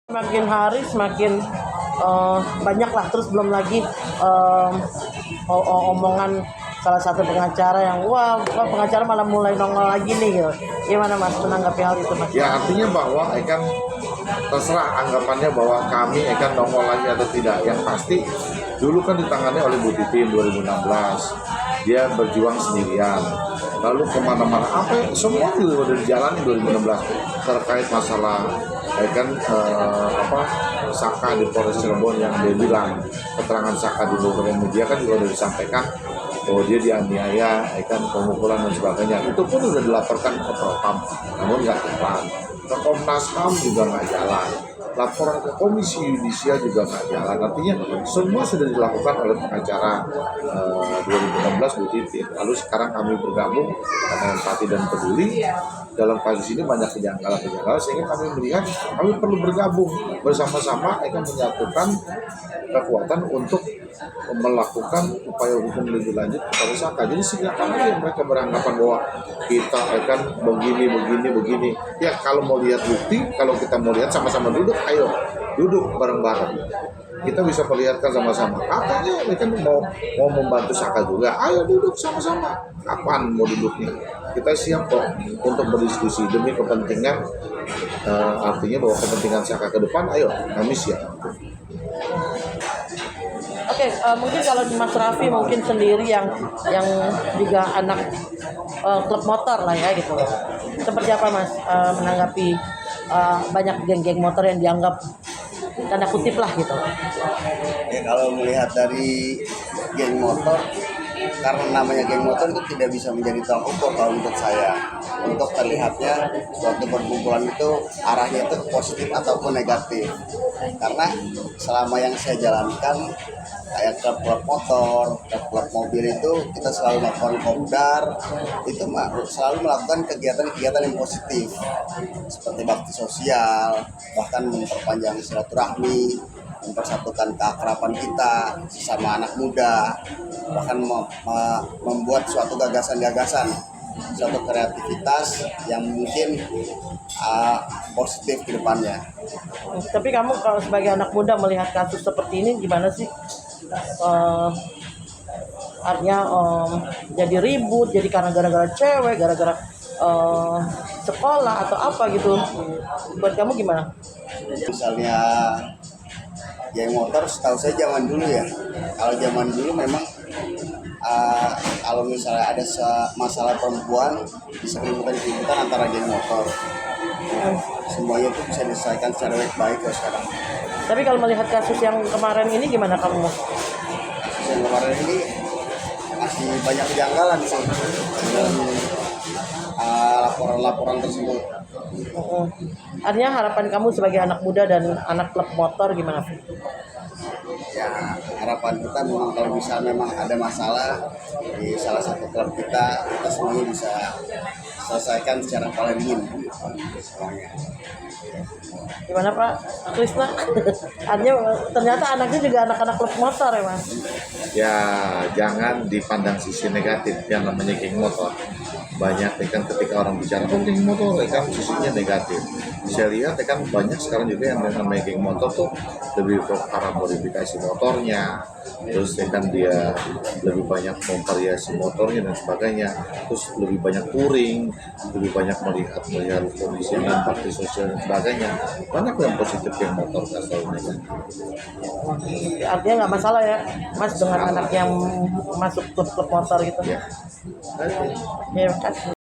Makin hari semakin banyak lah, terus belum lagi omongan salah satu pengacara yang wah pengacara malah mulai nongol lagi nih gitu. Gimana Mas menanggapi hal itu Mas? Ya artinya bahwa kan terserah anggapannya bahwa kami akan nongol lagi atau tidak. Yang pasti dulu kan ditangani oleh Bu Titin 2016. Dia berjuang sendirian. Lalu kemana-mana apa semua juga udah dijalani 2016 terkait masalah Saka di Polres Cirebon yang dia bilang keterangan Saka di beberapa media kan juga sudah disampaikan bahwa dia dianiaya, pemukulan dan sebagainya. Itu pun sudah dilaporkan ke Propam, namun nggak jalan. Ke Komnas HAM juga nggak jalan. Laporan ke Komisi Yudisial juga nggak jalan. Artinya semua sudah dilakukan oleh pengacara 2016 Bu Titin. Lalu sekarang kami bergabung karena empati dan peduli. Dalam kasus ini banyak kejanggalan-kejanggalan sehingga kami melihat kami perlu bergabung bersama-sama akan menyatukan kekuatan untuk melakukan upaya hukum lebih lanjut kepada Saka. Jadi silakan aja mereka beranggapan bahwa kita akan begini. Ya kalau mau lihat bukti, kalau kita mau lihat sama-sama duduk, ayo duduk bareng-bareng. Kita bisa perlihatkan sama-sama. Katanya mereka mau membantu Saka juga. Ayo duduk sama-sama. Kapan mau duduknya? Kita siap kok untuk berdiskusi demi kepentingan, artinya bahwa kepentingan Saka ke depan. Ayo kami siap. Oke, mungkin kalau Mas Raffi mungkin sendiri yang juga anak klub motor lah ya gitu. Seperti apa Mas menanggapi banyak geng-geng motor yang dianggap tanda kutip lah gitu? Ya kalau melihat dari geng motor, karena namanya geng motor itu tidak bisa menjadi tolak ukur kalau menurut saya. Untuk terlihatnya suatu perkumpulan itu arahnya itu positif ataupun negatif. Karena selama yang saya jalankan kayak klub motor, klub mobil itu kita selalu melakukan kopdar, itu selalu melakukan kegiatan-kegiatan yang positif seperti bakti sosial, bahkan memperpanjang silaturahmi, mempersatukan keakraban kita sesama anak muda, bahkan membuat suatu gagasan-gagasan, suatu kreativitas yang mungkin positif ke depannya. Tapi kamu kalau sebagai anak muda melihat kasus seperti ini gimana sih? Artinya jadi ribut, jadi karena gara-gara cewek, gara-gara sekolah atau apa gitu. Buat kamu gimana? Misalnya geng motor, setahu saya zaman dulu ya. Kalau zaman dulu memang kalau misalnya ada masalah perempuan bisa keributan antara geng motor. Semuanya itu bisa diselesaikan secara baik ya sekarang. Tapi kalau melihat kasus yang kemarin ini gimana kamu? Kasus yang kemarin ini masih banyak kejanggalan sih dalam laporan-laporan tersebut. Artinya harapan kamu sebagai anak muda dan anak klub motor gimana? Ya harapan kita memang kalau misalnya memang ada masalah di salah satu klub kita semuanya bisa selesaikan secara paling dingin semuanya. Gimana Pak Krisna? Artinya ternyata anaknya juga anak-anak klub motor ya Mas? Ya jangan dipandang sisi negatif yang namanya geng motor. Banyak ketika orang bicara geng motor sisinya negatif. Saya lihat banyak sekarang juga yang namanya geng motor tuh lebih ke arah modifikasi motornya, terus dia lebih banyak memvariasi motornya dan sebagainya, terus lebih banyak touring, lebih banyak melihat kondisi dan bakti sosial dan sebagainya. Banyak yang positif geng motor kasih negatif. Artinya nggak masalah ya Mas dengan anak yang masuk klub motor gitu? Ya. Terima kasih.